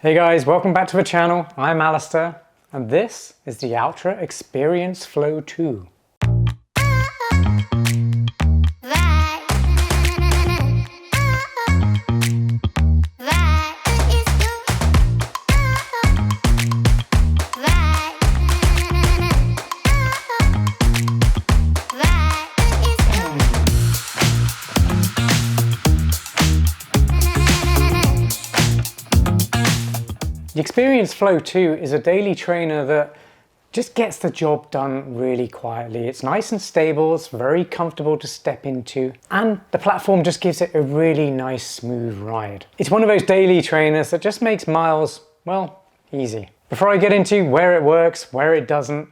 Hey guys, welcome back to the channel. I'm Alastair and this is the Altra Experience Flow 2. The Experience Flow 2 is a daily trainer that just gets the job done really quietly. It's nice and stable, it's very comfortable to step into, and the platform just gives it a really nice smooth ride. It's one of those daily trainers that just makes miles, well, easy. Before I get into where it works, where it doesn't,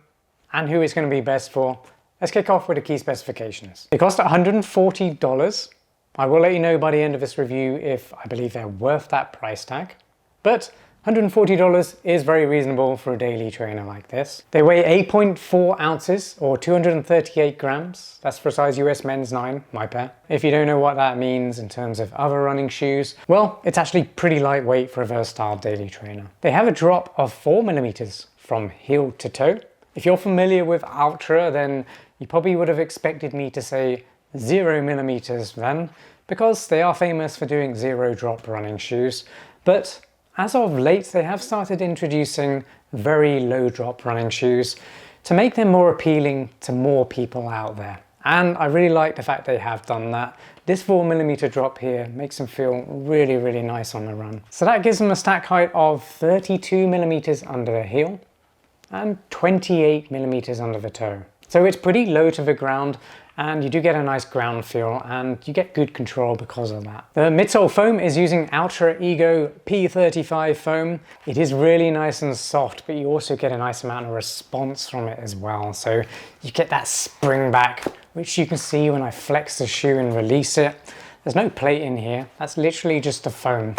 and who it's going to be best for, let's kick off with the key specifications. It costs $140. I will let you know by the end of this review if I believe they're worth that price tag, but $140 is very reasonable for a daily trainer like this. They weigh 8.4 ounces or 238 grams. That's for a size US men's 9, my pair. If you don't know what that means in terms of other running shoes, well, it's actually pretty lightweight for a versatile daily trainer. They have a drop of 4 millimeters from heel to toe. If you're familiar with Altra, then you probably would have expected me to say 0 millimeters then, because they are famous for doing zero drop running shoes. But as of late, they have started introducing very low drop running shoes to make them more appealing to more people out there. And I really like the fact they have done that. This 4mm drop here makes them feel really, really nice on the run. So that gives them a stack height of 32mm under the heel and 28mm under the toe. So it's pretty low to the ground, and you do get a nice ground feel and you get good control because of that. The midsole foam is using Altra Ego P35 foam. It is really nice and soft, but you also get a nice amount of response from it as well. So you get that spring back, which you can see when I flex the shoe and release it. There's no plate in here, that's literally just the foam.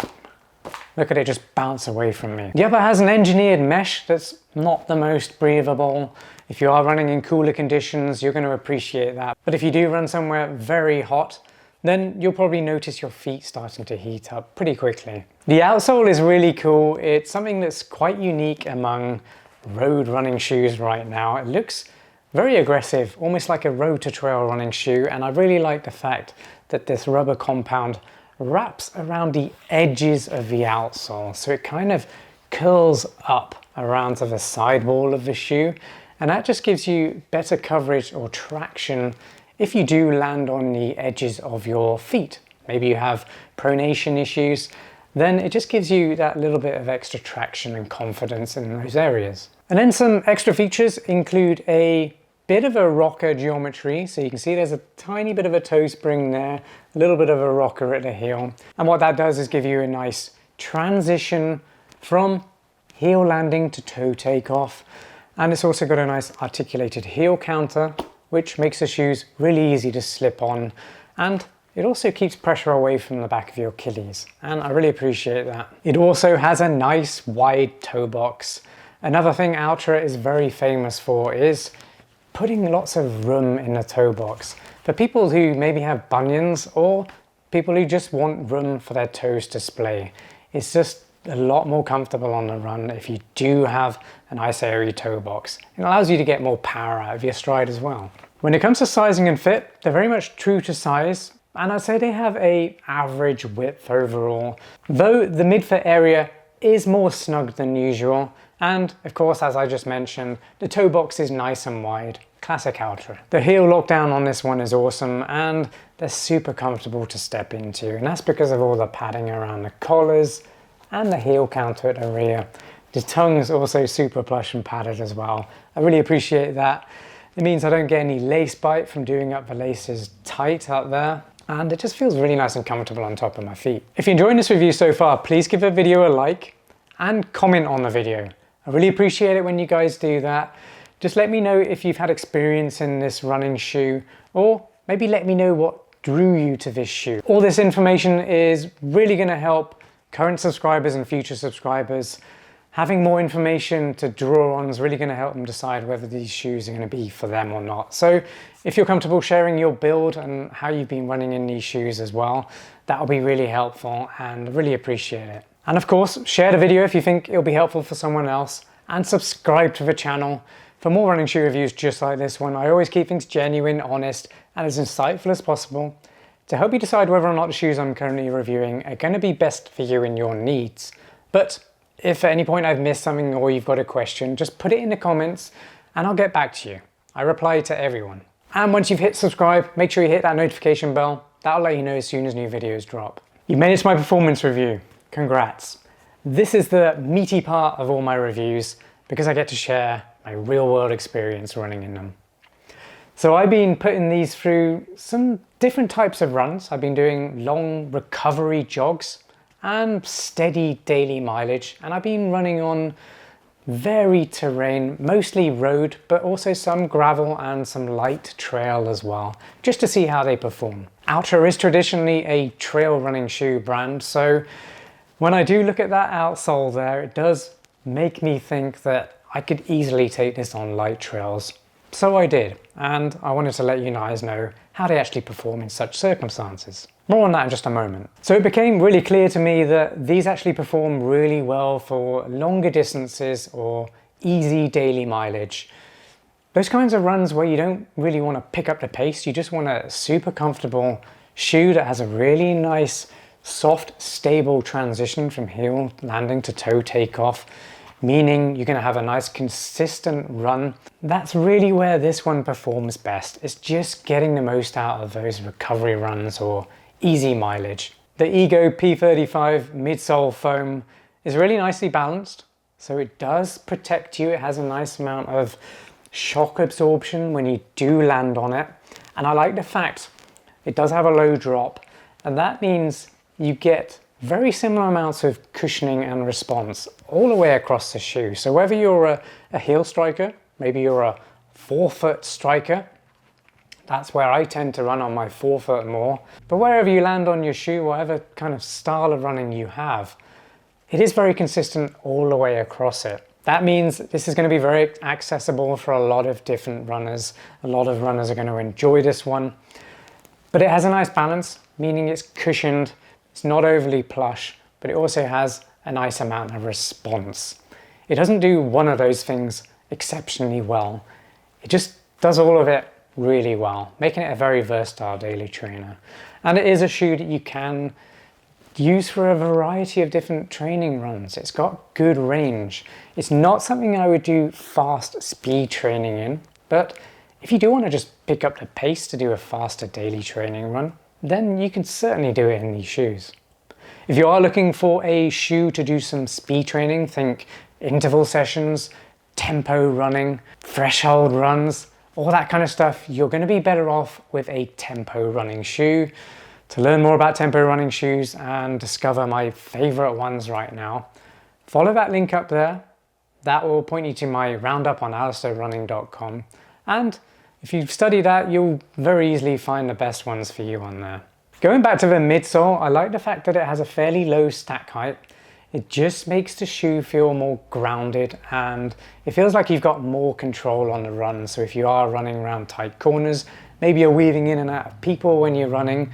Look at it just bounce away from me. The other has an engineered mesh that's not the most breathable. If you are running in cooler conditions, you're going to appreciate that. But if you do run somewhere very hot, then you'll probably notice your feet starting to heat up pretty quickly. The outsole is really cool. It's something that's quite unique among road running shoes right now. It looks very aggressive, almost like a road to trail running shoe. And I really like the fact that this rubber compound wraps around the edges of the outsole. So it kind of curls up around to the sidewall of the shoe. And that just gives you better coverage or traction if you do land on the edges of your feet. Maybe you have pronation issues, then it just gives you that little bit of extra traction and confidence in those areas. And then some extra features include a bit of a rocker geometry. So you can see there's a tiny bit of a toe spring there, a little bit of a rocker at the heel. And what that does is give you a nice transition from heel landing to toe takeoff. And it's also got a nice articulated heel counter, which makes the shoes really easy to slip on. And it also keeps pressure away from the back of your Achilles. And I really appreciate that. It also has a nice wide toe box. Another thing Altra is very famous for is putting lots of room in the toe box. For people who maybe have bunions or people who just want room for their toes to splay, it's just a lot more comfortable on the run if you do have a nice airy toe box. It allows you to get more power out of your stride as well. When it comes to sizing and fit, they're very much true to size, and I'd say they have a average width overall, though the midfoot area is more snug than usual. And of course, as I just mentioned, the toe box is nice and wide. Classic Altra. The heel lockdown on this one is awesome, and they're super comfortable to step into, and that's because of all the padding around the collars and the heel counter at the rear. The tongue's also super plush and padded as well. I really appreciate that. It means I don't get any lace bite from doing up the laces tight up there, and it just feels really nice and comfortable on top of my feet. If you're enjoying this review so far, please give the video a like and comment on the video. I really appreciate it when you guys do that. Just let me know if you've had experience in this running shoe, or maybe let me know what drew you to this shoe. All this information is really going to help current subscribers and future subscribers. Having more information to draw on is really going to help them decide whether these shoes are going to be for them or not. So if you're comfortable sharing your build and how you've been running in these shoes as well, that'll be really helpful and I really appreciate it. And of course, share the video if you think it'll be helpful for someone else, and subscribe to the channel for more running shoe reviews just like this one. I always keep things genuine, honest, and as insightful as possible to help you decide whether or not the shoes I'm currently reviewing are going to be best for you and your needs. But if at any point I've missed something or you've got a question, just put it in the comments and I'll get back to you. I reply to everyone. And once you've hit subscribe, make sure you hit that notification bell. That'll let you know as soon as new videos drop. You made it to my performance review. Congrats. This is the meaty part of all my reviews because I get to share my real world experience running in them. So I've been putting these through some different types of runs. I've been doing long recovery jogs and steady daily mileage, and I've been running on varied terrain, mostly road, but also some gravel and some light trail as well, just to see how they perform. Altra is traditionally a trail running shoe brand, so when I do look at that outsole there, it does make me think that I could easily take this on light trails. So I did, and I wanted to let you guys know how they actually perform in such circumstances. More on that in just a moment. So it became really clear to me that these actually perform really well for longer distances or easy daily mileage. Those kinds of runs where you don't really want to pick up the pace, you just want a super comfortable shoe that has a really nice, soft, stable transition from heel landing to toe takeoff, meaning you're going to have a nice consistent run. That's really where this one performs best. It's just getting the most out of those recovery runs or easy mileage. The Ego P35 midsole foam is really nicely balanced, so it does protect you. It has a nice amount of shock absorption when you do land on it, and I like the fact it does have a low drop, and that means you get very similar amounts of cushioning and response all the way across the shoe. So whether you're a heel striker, maybe you're a forefoot striker, that's where I tend to run on my forefoot more. But wherever you land on your shoe, whatever kind of style of running you have, it is very consistent all the way across it. That means this is going to be very accessible for a lot of different runners. A lot of runners are going to enjoy this one. But it has a nice balance, meaning it's cushioned. It's not overly plush, but it also has a nice amount of response. It doesn't do one of those things exceptionally well. It just does all of it really well, making it a very versatile daily trainer. And it is a shoe that you can use for a variety of different training runs. It's got good range. It's not something I would do fast speed training in, but if you do want to just pick up the pace to do a faster daily training run, then you can certainly do it in these shoes. If you are looking for a shoe to do some speed training, think interval sessions, tempo running, threshold runs, all that kind of stuff, you're going to be better off with a tempo running shoe. To learn more about tempo running shoes and discover my favorite ones right now, follow that link up there. That will point you to my roundup on alastairrunning.com, and if you study that, you'll very easily find the best ones for you on there. Going back to the midsole, I like the fact that it has a fairly low stack height. It just makes the shoe feel more grounded, and it feels like you've got more control on the run. So if you are running around tight corners, maybe you're weaving in and out of people when you're running,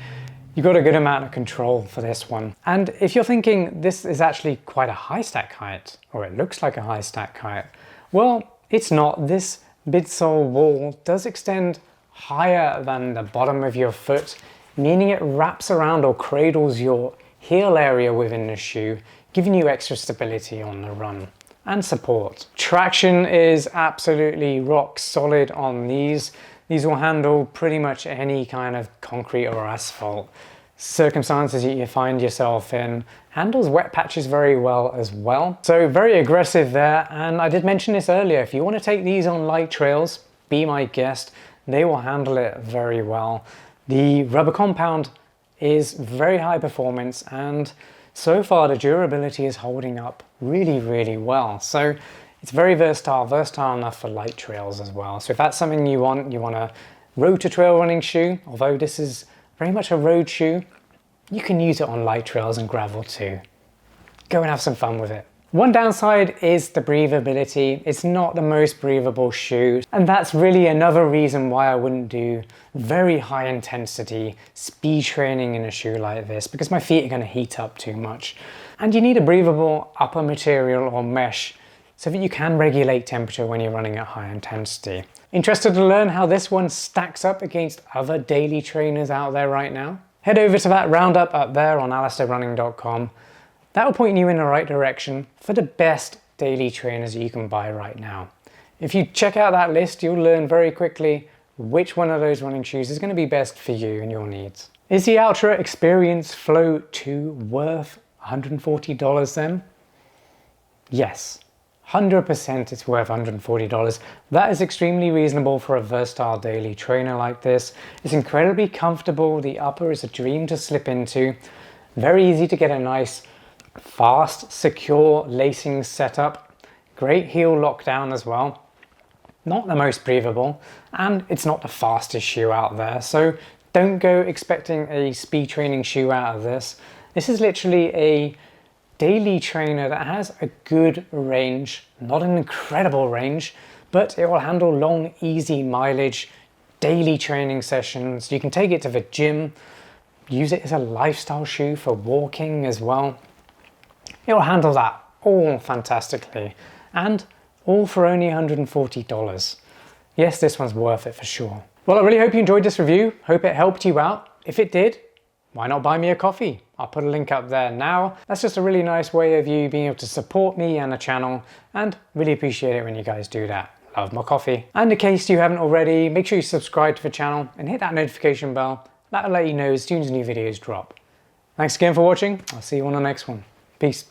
you've got a good amount of control for this one. And if you're thinking this is actually quite a high stack height, or it looks like a high stack height, well, it's not. This midsole wall does extend higher than the bottom of your foot, meaning it wraps around or cradles your heel area within the shoe, giving you extra stability on the run and support. Traction is absolutely rock solid on these. These will handle pretty much any kind of concrete or asphalt circumstances that you find yourself in. Handles wet patches very well as well. So very aggressive there. And I did mention this earlier, if you want to take these on light trails, be my guest, they will handle it very well. The rubber compound is very high performance, and so far the durability is holding up really, really well. So it's very versatile enough for light trails as well. So if that's something you want a road to trail running shoe, although this is very much a road shoe, you can use it on light trails and gravel too. Go and have some fun with it. One downside is the breathability. It's not the most breathable shoe, and that's really another reason why I wouldn't do very high intensity speed training in a shoe like this, because my feet are going to heat up too much. And you need a breathable upper material or mesh so that you can regulate temperature when you're running at high intensity. Interested to learn how this one stacks up against other daily trainers out there right now? Head over to that roundup up there on alastairrunning.com. That will point you in the right direction for the best daily trainers you can buy right now. If you check out that list, you'll learn very quickly which one of those running shoes is going to be best for you and your needs. Is the Altra Experience Flow 2 worth $140 then? Yes, 100% it's worth $140. That is extremely reasonable for a versatile daily trainer like this. It's incredibly comfortable, the upper is a dream to slip into, very easy to get a nice, fast, secure lacing setup, great heel lockdown as well. Not the most breathable, and it's not the fastest shoe out there, so don't go expecting a speed training shoe out of this. This is literally a daily trainer that has a good range, not an incredible range, but it will handle long, easy mileage, daily training sessions. You can take it to the gym, use it as a lifestyle shoe for walking as well. It will handle that all fantastically, and all for only $140. Yes, this one's worth it for sure. Well, I really hope you enjoyed this review. Hope it helped you out. If it did, why not buy me a coffee? I'll put a link up there now. That's just a really nice way of you being able to support me and the channel, and really appreciate it when you guys do that. Love my coffee. And in case you haven't already, make sure you subscribe to the channel and hit that notification bell. That'll let you know as soon as new videos drop. Thanks again for watching. I'll see you on the next one. Peace.